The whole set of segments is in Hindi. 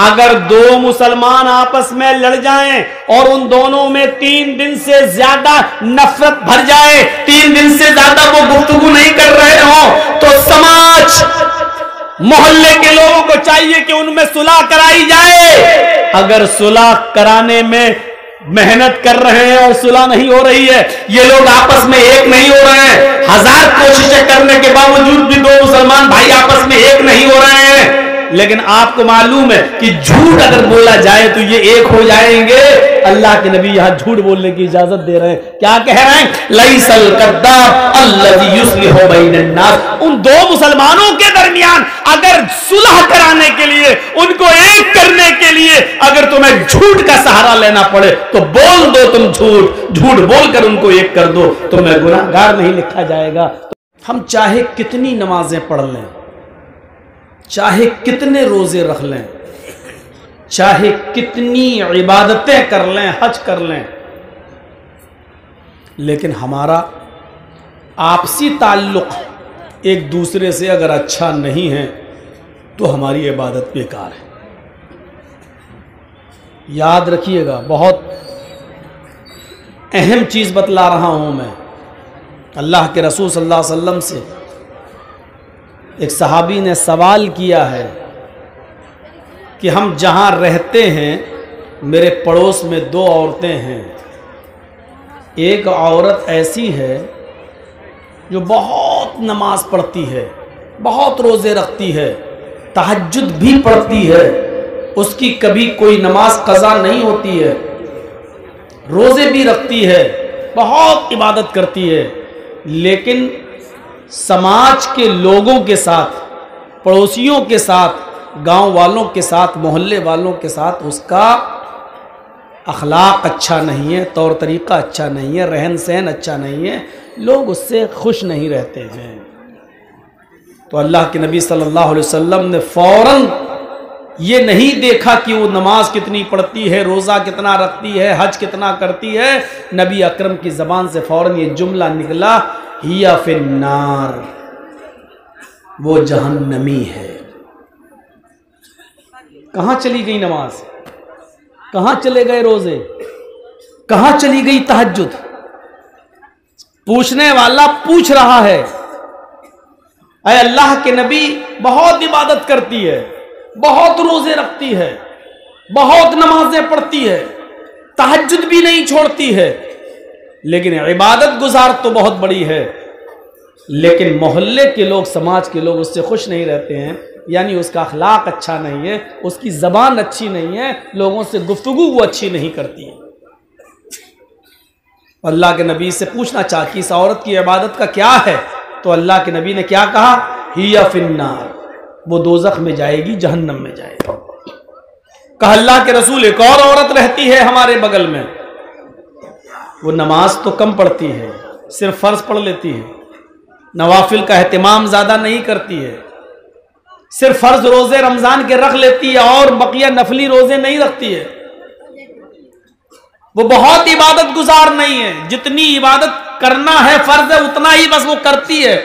अगर दो मुसलमान आपस में लड़ जाएं और उन दोनों में 3 दिन से ज्यादा नफरत भर जाए, 3 दिन से ज्यादा वो गुफ्तगू नहीं कर रहे हो, तो समाज मोहल्ले के लोगों को चाहिए कि उनमें सुलह कराई जाए। अगर सुलह कराने में मेहनत कर रहे हैं और सुलह नहीं हो रही है, ये लोग आपस में एक नहीं हो रहे हैं, 1000 कोशिशें करने के बावजूद भी दो मुसलमान भाई आपस में एक नहीं हो रहे हैं, लेकिन आपको मालूम है कि झूठ अगर बोला जाए तो ये एक हो जाएंगे। अल्लाह के नबी यहां झूठ बोलने की इजाजत दे रहे हैं। क्या कह रहे हैं? लैसल कद्दाब अल्लज़ी युस्लिहु बैनन नास। उन दो मुसलमानों के दरमियान अगर सुलह कराने के लिए, उनको एक करने के लिए अगर तुम्हें झूठ का सहारा लेना पड़े तो बोल दो, तुम झूठ बोलकर उनको एक कर दो, तुम्हें गुनाहगार नहीं लिखा जाएगा। हम चाहे कितनी नमाजें पढ़ लें, चाहे कितने रोजे रख लें, चाहे कितनी इबादतें कर लें, हज कर लें, लेकिन हमारा आपसी ताल्लुक एक दूसरे से अगर अच्छा नहीं है तो हमारी इबादत बेकार है। याद रखिएगा, बहुत अहम चीज़ बतला रहा हूं मैं। अल्लाह के रसूल सल्लल्लाहु अलैहि वसल्लम से एक सहाबी ने सवाल किया है कि हम जहां रहते हैं, मेरे पड़ोस में 2 औरतें हैं, एक औरत ऐसी है जो बहुत नमाज पढ़ती है, बहुत रोज़े रखती है, तहज्जुद भी पढ़ती है, उसकी कभी कोई नमाज कज़ा नहीं होती है, रोज़े भी रखती है, बहुत इबादत करती है, लेकिन समाज के लोगों के साथ, पड़ोसियों के साथ, गांव वालों के साथ, मोहल्ले वालों के साथ उसका अखलाक अच्छा नहीं है, तौर तरीक़ा अच्छा नहीं है, रहन सहन अच्छा नहीं है, लोग उससे खुश नहीं रहते हैं। तो अल्लाह के नबी सल्लल्लाहु अलैहि वसल्लम ने फ़ौरन ये नहीं देखा कि वो नमाज कितनी पढ़ती है, रोज़ा कितना रखती है, हज कितना करती है। नबी अकरम की ज़बान से फ़ौरन ये जुमला निकला, हिया फिन्नार, वो जहन्नमी है। कहां चली गई नमाज, कहां चले गए रोजे, कहां चली गई तहज्जुद? पूछने वाला पूछ रहा है, अरे अल्लाह के नबी बहुत इबादत करती है, बहुत रोजे रखती है, बहुत नमाजें पढ़ती है, तहज्जुद भी नहीं छोड़ती है, लेकिन इबादत गुजार तो बहुत बड़ी है, लेकिन मोहल्ले के लोग, समाज के लोग उससे खुश नहीं रहते हैं, यानी उसका अखलाक अच्छा नहीं है, उसकी ज़बान अच्छी नहीं है, लोगों से गुफ्तगू वो अच्छी नहीं करती है। अल्लाह के नबी से पूछना चाहा कि इस औरत की इबादत का क्या है, तो अल्लाह के नबी ने क्या कहा? हिया फिन्नार, वो दोज़ख में जाएगी, जहन्नम में जाएगी। कहा अल्लाह के रसूल, एक और औरत रहती है हमारे बगल में, वो नमाज तो कम पढ़ती है, सिर्फ फर्ज पढ़ लेती है, नवाफिल का एहतिमाम ज्यादा नहीं करती है, सिर्फ फर्ज रोजे रमजान के रख लेती है और बकिया नफली रोजे नहीं रखती है, वो बहुत इबादत गुजार नहीं है, जितनी इबादत करना है फर्ज है उतना ही बस वो करती है,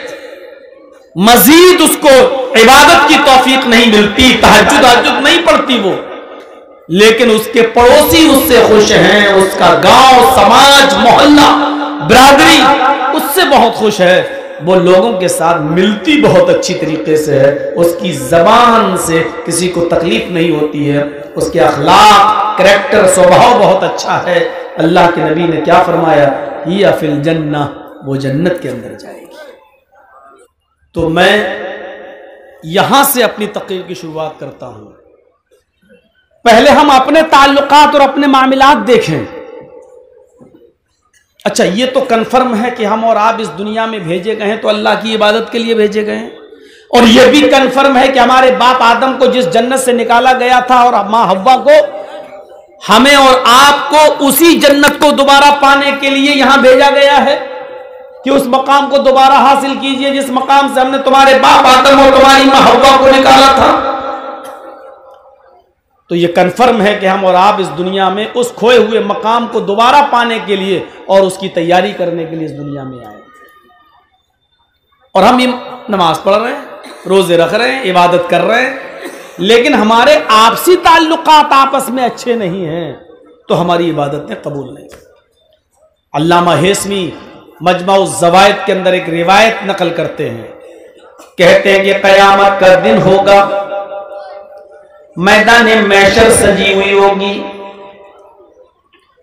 मजीद उसको इबादत की तौफीक नहीं मिलती, तहज्जुद नहीं पढ़ती वो, लेकिन उसके पड़ोसी उससे खुश हैं, उसका गांव, समाज, मोहल्ला, बिरादरी उससे बहुत खुश है, वो लोगों के साथ मिलती बहुत अच्छी तरीके से है, उसकी ज़बान से किसी को तकलीफ नहीं होती है, उसके अखलाक, करैक्टर, स्वभाव बहुत अच्छा है। अल्लाह के नबी ने क्या फरमाया? हिया फिल जन्नह, वो जन्नत के अंदर जाएगी। तो मैं यहां से अपनी तकरीर की शुरुआत करता हूं। पहले हम अपने ताल्लुकात और अपने मामलात देखें। अच्छा, ये तो कन्फर्म है कि हम और आप इस दुनिया में भेजे गए हैं तो अल्लाह की इबादत के लिए भेजे गए हैं, और यह भी कन्फर्म है कि हमारे बाप आदम को जिस जन्नत से निकाला गया था और मां हव्वा को, हमें और आपको उसी जन्नत को दोबारा पाने के लिए यहां भेजा गया है कि उस मकाम को दोबारा हासिल कीजिए जिस मकाम से हमने तुम्हारे बाप आदम और तुम्हारी मां हव्वा को निकाला था। तो यह कन्फर्म है कि हम और आप इस दुनिया में उस खोए हुए मकाम को दोबारा पाने के लिए और उसकी तैयारी करने के लिए इस दुनिया में आए, और हम ये नमाज पढ़ रहे हैं, रोजे रख रहे हैं, इबादत कर रहे हैं, लेकिन हमारे आपसी ताल्लुकात आपस में अच्छे नहीं हैं तो हमारी इबादतें कबूल नहीं। अल्लामा हेसमी मजमा ज़वाइद के अंदर एक रिवायत नकल करते हैं, कहते हैं कि कयामत का दिन होगा, मैदान महशर सजी हुई होगी,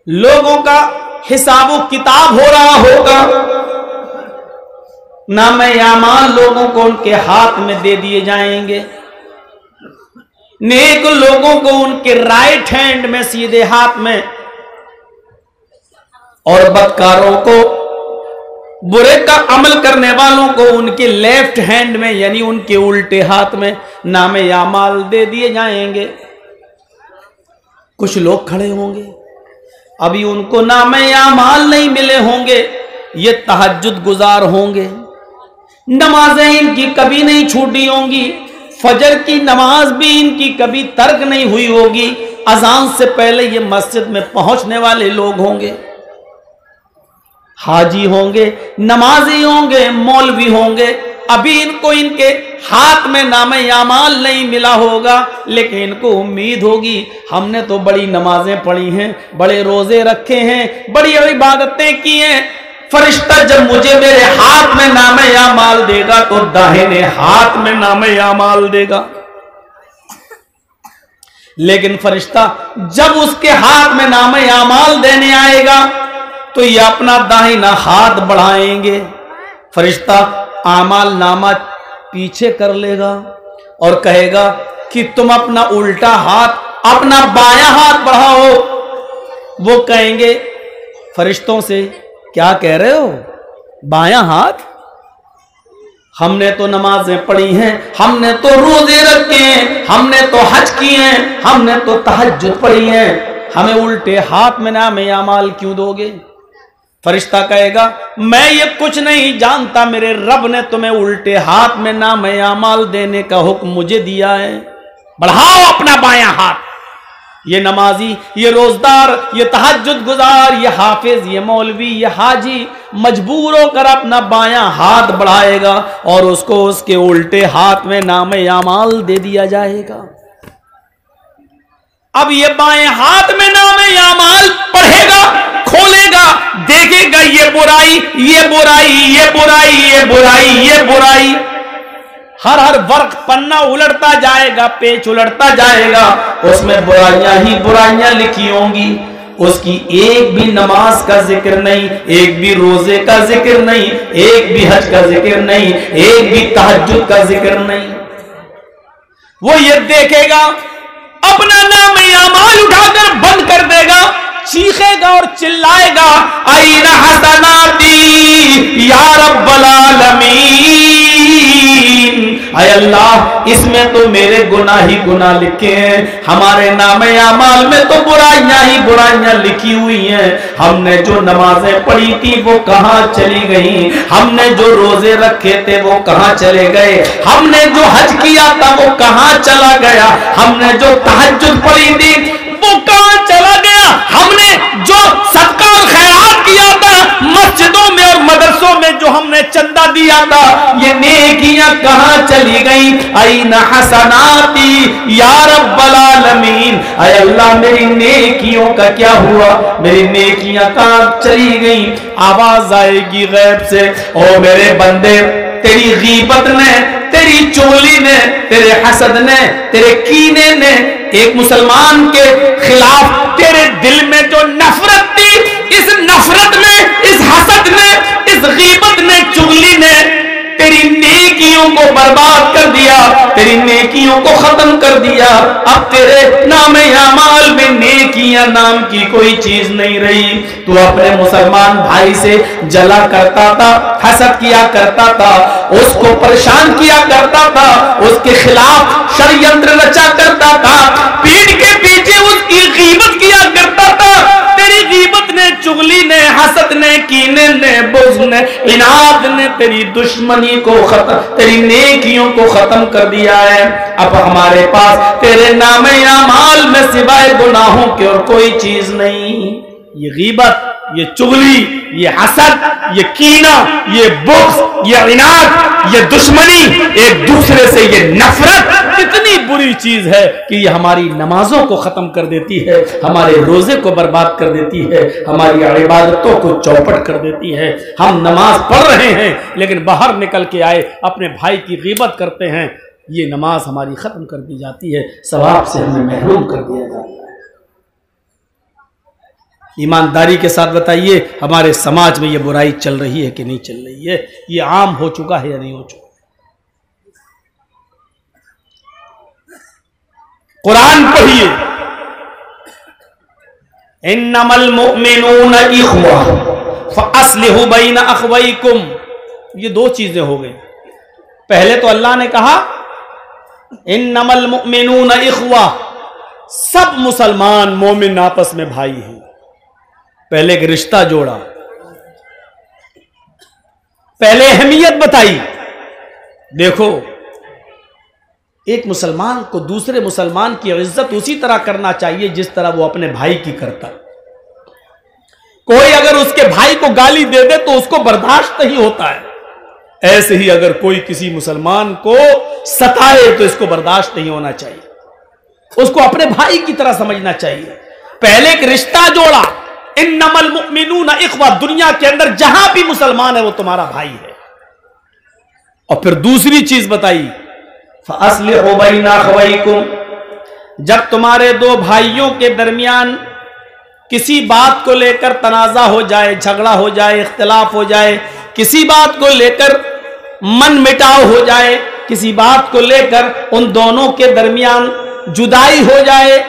लोगों का हिसाब व किताब हो रहा होगा, नामे आमाल लोगों को उनके हाथ में दे दिए जाएंगे, नेक लोगों को उनके राइट हैंड में सीधे हाथ में, और बदकारों को बुरे का अमल करने वालों को उनके लेफ्ट हैंड में यानी उनके उल्टे हाथ में नामे आमाल दे दिए जाएंगे। कुछ लोग खड़े होंगे, अभी उनको नामे आमाल नहीं मिले होंगे, ये तहज्जुद गुजार होंगे, नमाजें इनकी कभी नहीं छूटी होंगी, फजर की नमाज भी इनकी कभी तर्क नहीं हुई होगी, अजान से पहले ये मस्जिद में पहुंचने वाले लोग होंगे, हाजी होंगे, नमाजी होंगे, मौलवी होंगे, अभी इनको इनके हाथ में नामे आमाल नहीं मिला होगा, लेकिन इनको उम्मीद होगी हमने तो बड़ी नमाजें पढ़ी हैं, बड़े रोजे रखे हैं, बड़ी इबादतें की हैं, फरिश्ता जब मुझे मेरे हाथ में नामे आमाल देगा तो दाहिने हाथ में नामे आमाल देगा। लेकिन फरिश्ता जब उसके हाथ में नामे आमाल देने आएगा तो ये अपना दाहिना हाथ बढ़ाएंगे, फरिश्ता आमाल नामा पीछे कर लेगा और कहेगा कि तुम अपना उल्टा हाथ, अपना बायां हाथ बढ़ाओ। वो कहेंगे फरिश्तों से, क्या कह रहे हो, बायां हाथ? हमने तो नमाजें पढ़ी हैं, हमने तो रोजे रखे हैं, हमने तो हज किए हैं, हमने तो तहज्जुद पढ़ी है, हमें उल्टे हाथ में नामे आमाल क्यों दोगे? फरिश्ता कहेगा मैं ये कुछ नहीं जानता, मेरे रब ने तुम्हें उल्टे हाथ में नामे आमाल देने का हुक्म मुझे दिया है, बढ़ाओ अपना बायां हाथ। ये नमाजी, ये रोजदार, ये तहज्जुद गुजार, ये हाफिज, ये मौलवी, ये हाजी मजबूर होकर अपना बायां हाथ बढ़ाएगा और उसको उसके उल्टे हाथ में नामे आमाल दे दिया जाएगा। अब ये बाएं हाथ में नामे आमाल पढ़ेगा, खोलेगा, देखेगा ये बुराई, ये बुराई, ये बुराई, ये बुराई, ये बुराई, हर वर्क पन्ना उलटता जाएगा, पेज उलटता जाएगा, उसमें बुराइयां ही बुराइयां लिखी होंगी। उसकी एक भी नमाज का जिक्र नहीं, एक भी रोजे का जिक्र नहीं, एक भी हज का जिक्र नहीं, एक भी तहज्जुद का जिक्र नहीं। वो ये देखेगा, अपना नाम आमाल उठाकर बंद कर देगा, चीखेगा और चिल्लाएगा, आईना हसनाती या रब्बल आलमीन, आय अल्लाह इसमें तो मेरे गुनाह ही गुनाह लिखे हैं, हमारे नामे आमाल में तो बुराइयां ही बुराइयां लिखी हुई हैं। हमने जो नमाजें पढ़ी थी वो कहां चली गई, हमने जो रोजे रखे थे वो कहां चले गए, हमने जो हज किया था वो कहां चला गया, हमने जो तहज्जुद पढ़ी थी वो कहां चला गया, हमने जो सदका और खैरात किया था मस्जिदों में और मदरसों में जो हमने चंदा दिया था, ये नेकियां कहां चली गई? आईना हसनाती या रब्बल आलमीन, आय अल्लाह मेरी नेकियों का क्या हुआ, मेरी नेकियां कहां चली गई? आवाज आएगी गैब से, ओ मेरे बंदे तेरी गीबत ने, तेरी चुगली ने, तेरे हसद ने, तेरे कीने ने, एक मुसलमान के खिलाफ तेरे दिल में जो नफरत थी, इस नफरत ने, इस हसद ने, इस गीबत ने, चुगली ने तेरी नेकियों को बर्बाद कर दिया, तेरी नेकियों को खत्म कर दिया। अब तेरे नामे आमाल में नेकियां नाम की कोई चीज नहीं रही। तू अपने मुसलमान भाई से जला करता था, हसद किया करता था, उसको परेशान किया करता था, उसके खिलाफ षड्यंत्र रचा करता था, पीठ के पीछे उसकी गीबत किया करता था। तेरी गीबत ने, चुगली ने, हसद ने, कीने ने, बुग़्ज़ ने, इनाद ने तेरी दुश्मनी को खत्म, तेरी नेकियों को खत्म कर दिया है। अब हमारे पास तेरे नामे आमाल में सिवाय गुनाहों के और कोई चीज नहीं। ये गीबत, ये चुगली, ये हसद, ये कीना, ये बुग़्ज़, ये इनाद, ये दुश्मनी, एक दूसरे से ये नफरत कितनी बुरी चीज है कि ये हमारी नमाजों को खत्म कर देती है, हमारे रोजे को बर्बाद कर देती है, हमारी इबादतों को चौपट कर देती है। हम नमाज पढ़ रहे हैं लेकिन बाहर निकल के आए अपने भाई की गीबत करते हैं, ये नमाज हमारी खत्म कर दी जाती है, सवाब से हमें महरूम कर दिया जाता है। ईमानदारी के साथ बताइए, हमारे समाज में ये बुराई चल रही है कि नहीं चल रही है? ये आम हो चुका है या नहीं हो चुका? कुरान पढ़िए, इन्नमल मुअमिनून इख्वा फअस्लिहू बैन अखवैकुम। ये दो चीजें हो गई। पहले तो अल्लाह ने कहा इन्नमल मुअमिनून इख्वा, सब मुसलमान मोमिन आपस में भाई हैं। पहले एक रिश्ता जोड़ा, पहले अहमियत बताई। देखो, एक मुसलमान को दूसरे मुसलमान की इज्जत उसी तरह करना चाहिए जिस तरह वो अपने भाई की करता। कोई अगर उसके भाई को गाली दे दे तो उसको बर्दाश्त नहीं होता है, ऐसे ही अगर कोई किसी मुसलमान को सताए तो इसको बर्दाश्त नहीं होना चाहिए, उसको अपने भाई की तरह समझना चाहिए। पहले एक रिश्ता जोड़ा, इन्नमल मुअमिनून इख्वा, दुनिया के अंदर जहां भी मुसलमान है वो तुम्हारा भाई है। और फिर दूसरी चीज बताई, फअस्लिहू बैन अखवैकुम, जब तुम्हारे दो भाइयों के दरमियान किसी बात को लेकर तनाजा हो जाए, झगड़ा हो जाए, इख्तिलाफ हो जाए, किसी बात को लेकर मन मिटाव हो जाए, किसी बात को लेकर उन दोनों के दरमियान जुदाई हो जाए,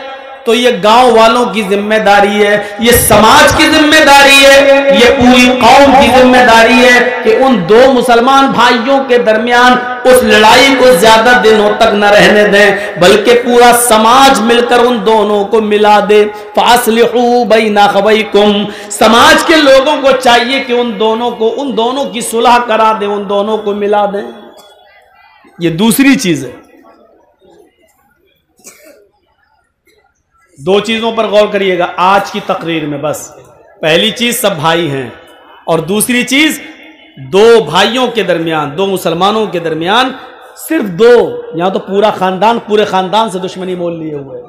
तो ये गांव वालों की जिम्मेदारी है, ये समाज की जिम्मेदारी है, ये पूरी कौम की जिम्मेदारी है कि उन दो मुसलमान भाइयों के दरमियान उस लड़ाई को ज्यादा दिनों तक न रहने दें, बल्कि पूरा समाज मिलकर उन दोनों को मिला दे। फास्लिहू बैन अखवैकुम, समाज के लोगों को चाहिए कि उन दोनों की सुलह करा दें, उन दोनों को मिला दें। ये दूसरी चीज है। दो चीजों पर गौर करिएगा आज की तकरीर में, बस पहली चीज सब भाई हैं, और दूसरी चीज दो भाइयों के दरमियान, दो मुसलमानों के दरमियान, सिर्फ दो, यहां तो पूरा खानदान, पूरे खानदान से दुश्मनी मोल लिए हुए,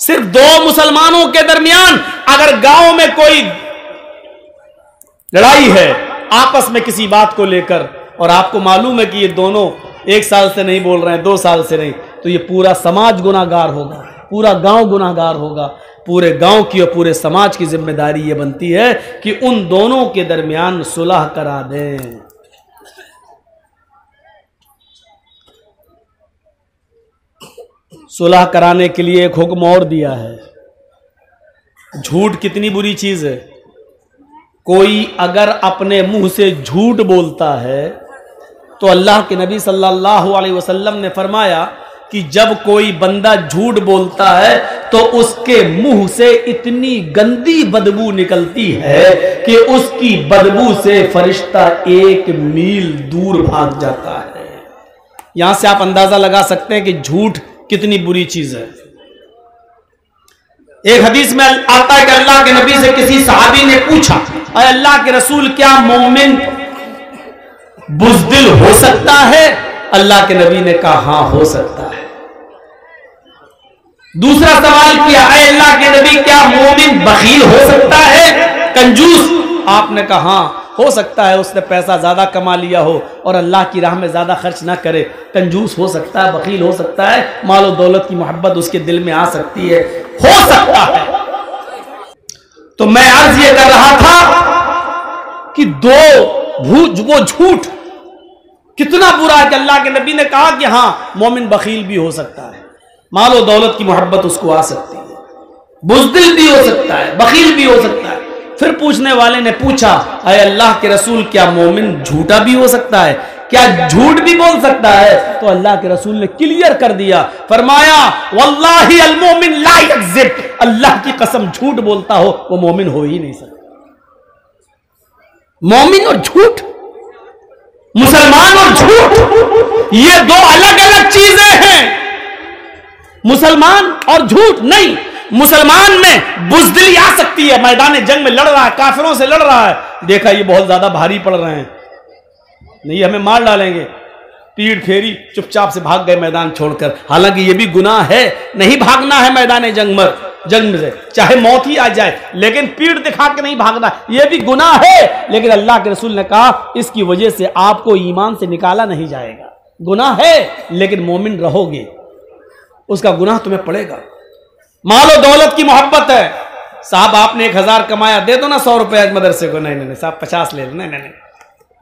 सिर्फ दो मुसलमानों के दरमियान अगर गांव में कोई लड़ाई है आपस में किसी बात को लेकर, और आपको मालूम है कि ये दोनों एक साल से नहीं बोल रहे हैं, 2 साल से नहीं, तो ये पूरा समाज गुनाहगार होगा, पूरा गांव गुनाहगार होगा। पूरे गांव की और पूरे समाज की जिम्मेदारी ये बनती है कि उन दोनों के दरमियान सुलह करा दें। सुलह कराने के लिए एक हुक्म और दिया है। झूठ कितनी बुरी चीज है। कोई अगर अपने मुंह से झूठ बोलता है तो अल्लाह के नबी सल्लल्लाहु अलैहि वसल्लम ने फरमाया कि जब कोई बंदा झूठ बोलता है तो उसके मुंह से इतनी गंदी बदबू निकलती है कि उसकी बदबू से फरिश्ता 1 मील दूर भाग जाता है। यहां से आप अंदाजा लगा सकते हैं कि झूठ कितनी बुरी चीज है। एक हदीस में आता है कि अल्लाह के नबी से किसी सहाबी ने पूछा, अरे अल्लाह के रसूल, क्या मोमिन बुज़दिल हो सकता है? अल्लाह के नबी ने कहा हां, हो सकता है। दूसरा सवाल किया, अल्लाह के नबी, क्या मोमिन बखील हो सकता है, कंजूस? आपने कहा हां, हो सकता है उसने पैसा ज्यादा कमा लिया हो और अल्लाह की राह में ज्यादा खर्च ना करे, कंजूस हो सकता है, बखील हो सकता है, मालो दौलत की मोहब्बत उसके दिल में आ सकती है, हो सकता है। तो मैं अर्ज ये कर रहा था कि वो झूठ कितना बुरा है कि अल्लाह के नबी ने कहा कि हां, मोमिन बखील भी हो सकता है, मालो दौलत की मोहब्बत उसको आ सकती है, बुज़दिल भी हो सकता है, बखील भी हो सकता है। फिर पूछने वाले ने पूछा, अरे अल्लाह के रसूल, क्या मोमिन झूठा भी हो सकता है, क्या झूठ भी बोल सकता है? तो अल्लाह के रसूल ने क्लियर कर दिया, फरमाया वल्लाही अल मोमिन ला यकज़िब, अल्लाह की कसम झूठ बोलता हो वो मोमिन हो ही नहीं सकता। मोमिन और झूठ, मुसलमान और झूठ, ये दो अलग अलग चीजें हैं। मुसलमान और झूठ नहीं, मुसलमान में बुज़दिली आ सकती है, मैदान जंग में लड़ रहा है, काफिरों से लड़ रहा है, देखा ये बहुत ज्यादा भारी पड़ रहे हैं, नहीं हमें मार डालेंगे, पीठ फेरी, चुपचाप से भाग गए मैदान छोड़कर। हालांकि ये भी गुनाह है, नहीं भागना है मैदान जंग से, चाहे मौत ही आ जाए, लेकिन पीठ दिखा के नहीं भागना, यह भी गुनाह है। लेकिन अल्लाह के रसूल ने कहा इसकी वजह से आपको ईमान से निकाला नहीं जाएगा। गुनाह है लेकिन मोमिन रहोगे, उसका गुनाह तुम्हें पड़ेगा। मालो दौलत की मोहब्बत है, साहब आपने 1000 कमाया, दे दो ना 100 रुपए मदरसे को, नहीं साहब 50 ले लो, नहीं,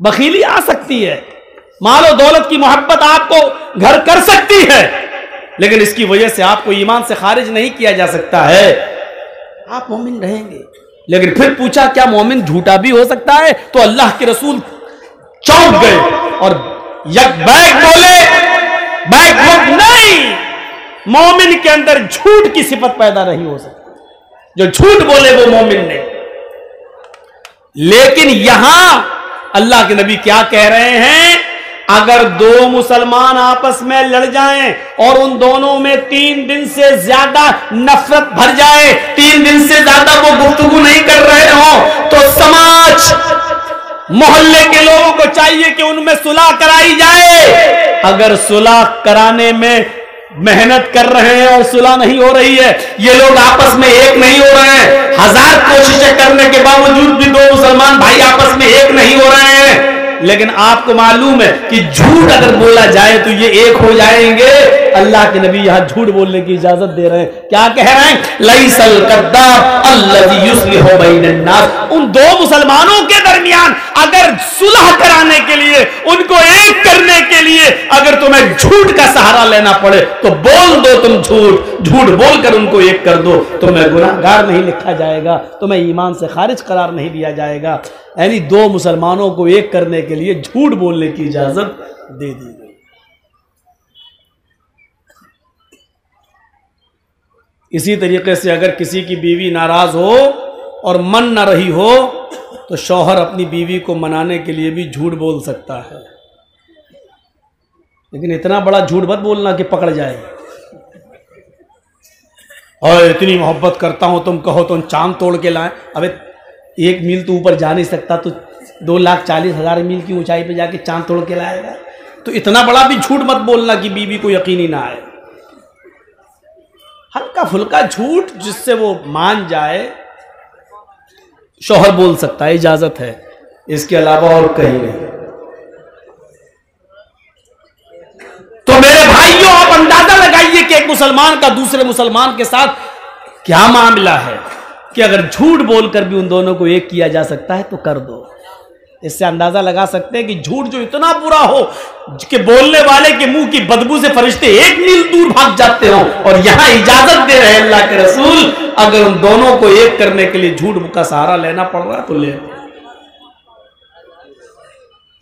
बखीली आ सकती है। मालो दौलत की मोहब्बत आपको घर कर सकती है, लेकिन इसकी वजह से आपको ईमान से खारिज नहीं किया जा सकता है, आप मोमिन रहेंगे। लेकिन फिर पूछा क्या मोमिन झूठा भी हो सकता है? तो अल्लाह के रसूल चौंक गए और यक बैक बोले, बैक वक्त नहीं, मोमिन के अंदर झूठ की सिफत पैदा नहीं हो सकती, जो झूठ बोले वो मोमिन नहीं। लेकिन यहां अल्लाह के नबी क्या कह रहे हैं? अगर 2 मुसलमान आपस में लड़ जाएं और उन दोनों में 3 दिन से ज्यादा नफरत भर जाए, 3 दिन से ज्यादा वो गुफ्तगू नहीं कर रहे हो, तो समाज मोहल्ले के लोगों को चाहिए कि उनमें सुलह कराई जाए। अगर सुलह कराने में मेहनत कर रहे हैं और सुलह नहीं हो रही है, ये लोग आपस में एक नहीं हो रहे हैं, 1000 कोशिशें करने के बावजूद भी 2 मुसलमान भाई आपस में एक नहीं हो रहे हैं, लेकिन आपको मालूम है कि झूठ अगर बोला जाए तो ये एक हो जाएंगे। अल्लाह के नबी यहां झूठ बोलने की इजाजत दे रहे हैं। क्या कह रहे हैं? लैसल कद्दाब अल्लज़ी युस्लिहु बैनन नास। उन 2 मुसलमानों के दरमियान अगर सुलह कराने के लिए, उनको एक करने के लिए अगर तुम्हें झूठ का सहारा लेना पड़े तो बोल दो, तुम झूठ बोलकर उनको एक कर दो, तुम्हें गुनाहगार नहीं लिखा जाएगा, तुम्हें ईमान से खारिज करार नहीं दिया जाएगा। यानी 2 मुसलमानों को एक करने के लिए झूठ बोलने की इजाजत दे दी गई। इसी तरीके से अगर किसी की बीवी नाराज हो और मन न रही हो तो शौहर अपनी बीवी को मनाने के लिए भी झूठ बोल सकता है, लेकिन इतना बड़ा झूठ मत बोलना कि पकड़ जाए। और इतनी मोहब्बत करता हूं, तुम कहो तो चांद तोड़ के लाए। अबे 1 मील तो ऊपर जा नहीं सकता, तो 2,40,000 मील की ऊंचाई पे जाके चांद तोड़ के लाएगा? तो इतना बड़ा भी झूठ मत बोलना कि बीवी को यकीन ही ना आए। हल्का फुल्का झूठ जिससे वो मान जाए, शौहर बोल सकता है, इजाजत है, इसके अलावा और कहीं नहीं। तो मेरे भाइयों, आप अंदाजा लगाइए कि एक मुसलमान का दूसरे मुसलमान के साथ क्या मामला है कि अगर झूठ बोलकर भी उन दोनों को एक किया जा सकता है तो कर दो। इससे अंदाजा लगा सकते हैं कि झूठ जो इतना बुरा हो कि बोलने वाले के मुंह की बदबू से फरिश्ते 1 मील दूर भाग जाते हो, और यहां इजाजत दे रहे हैं अल्लाह के रसूल, अगर उन दोनों को एक करने के लिए झूठ का सहारा लेना पड़ रहा है तो ले।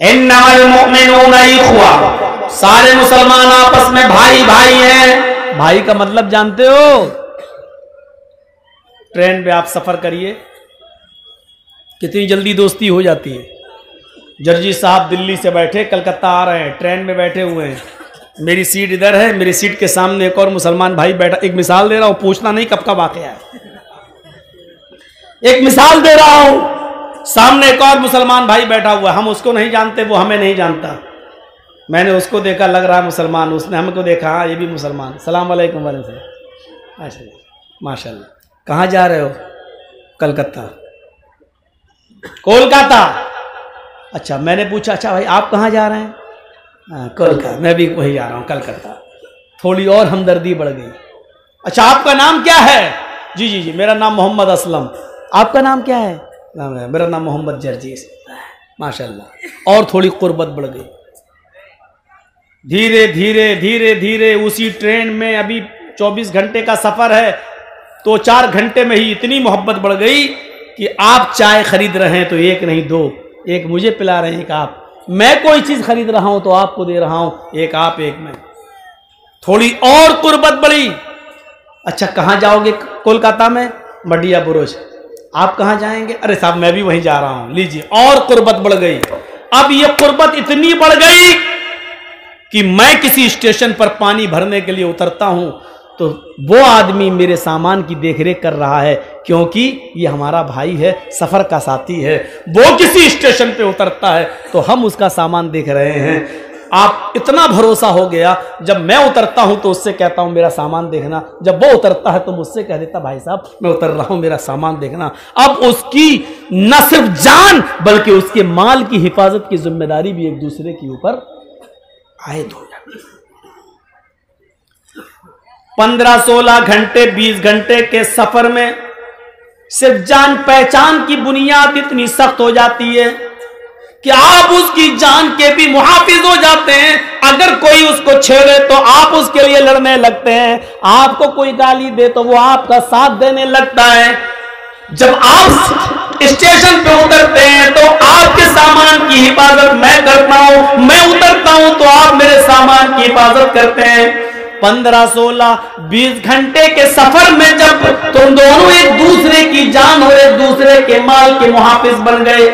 इन्नमल मुमिनूना इख्वा, सारे मुसलमान आपस में भाई भाई हैं। भाई का मतलब जानते हो? ट्रेन पे आप सफर करिए, कितनी जल्दी दोस्ती हो जाती है। जर्जी साहब दिल्ली से बैठे कलकत्ता आ रहे हैं, ट्रेन में बैठे हुए हैं, मेरी सीट इधर है, मेरी सीट के सामने एक और मुसलमान भाई बैठा। एक मिसाल दे रहा हूं, पूछना नहीं कब का वाकया है, एक मिसाल दे रहा हूं। सामने एक और मुसलमान भाई बैठा हुआ, हम उसको नहीं जानते, वो हमें नहीं जानता। मैंने उसको देखा, लग रहा है मुसलमान, उसने हमको देखा, हाँ ये भी मुसलमान। सलाम अलैकुम वालेकुम। अच्छा माशाल्लाह, कहाँ जा रहे हो? कलकत्ता। कोलकाता? अच्छा। मैंने पूछा अच्छा भाई आप कहाँ जा रहे हैं? कोलकाता। मैं भी वही जा रहा हूँ, कलकत्ता। थोड़ी और हमदर्दी बढ़ गई। अच्छा आपका नाम क्या है? जी जी जी मेरा नाम मोहम्मद असलम। आपका नाम क्या है? मेरा नाम मोहम्मद जर्जीस। माशाल्लाह। और थोड़ी कुर्बत बढ़ गई। धीरे धीरे धीरे धीरे उसी ट्रेन में, अभी 24 घंटे का सफर है, तो 4 घंटे में ही इतनी मोहब्बत बढ़ गई कि आप चाय खरीद रहे हैं तो एक नहीं 2, एक मुझे पिला रहे हैं, एक आप। मैं कोई चीज खरीद रहा हूं तो आपको दे रहा हूं, एक आप एक मैं। थोड़ी और कुर्बत बढ़ी। अच्छा कहां जाओगे? कोलकाता में मडिया बुरुज। आप कहां जाएंगे? अरे साहब मैं भी वहीं जा रहा हूं, लीजिए। और कुर्बत बढ़ गई। अब ये कुर्बत इतनी बढ़ गई कि मैं किसी स्टेशन पर पानी भरने के लिए उतरता हूं तो वो आदमी मेरे सामान की देखरेख कर रहा है, क्योंकि ये हमारा भाई है, सफर का साथी है। वो किसी स्टेशन पे उतरता है तो हम उसका सामान देख रहे हैं। आप इतना भरोसा हो गया, जब मैं उतरता हूं तो उससे कहता हूं मेरा सामान देखना, जब वो उतरता है तो मुझसे कह देता भाई साहब मैं उतर रहा हूं, मेरा सामान देखना। अब उसकी न सिर्फ जान बल्कि उसके माल की हिफाजत की जिम्मेदारी भी एक दूसरे के ऊपर आयद हो जाती है। 15-16 घंटे 20 घंटे के सफर में सिर्फ जान पहचान की बुनियाद इतनी सख्त हो जाती है कि आप उसकी जान के भी मुहाफिज हो जाते हैं। अगर कोई उसको छेड़े तो आप उसके लिए लड़ने लगते हैं, आपको कोई गाली दे तो वो आपका साथ देने लगता है। जब आप स्टेशन पे उतरते हैं तो आपके सामान की हिफाजत मैं करता हूं, मैं उतरता हूं तो आप मेरे सामान की हिफाजत करते हैं। 15, 16, 20 घंटे के सफर में जब तुम दोनों एक दूसरे की जान और एक दूसरे के माल के मुहाफिज बन गए,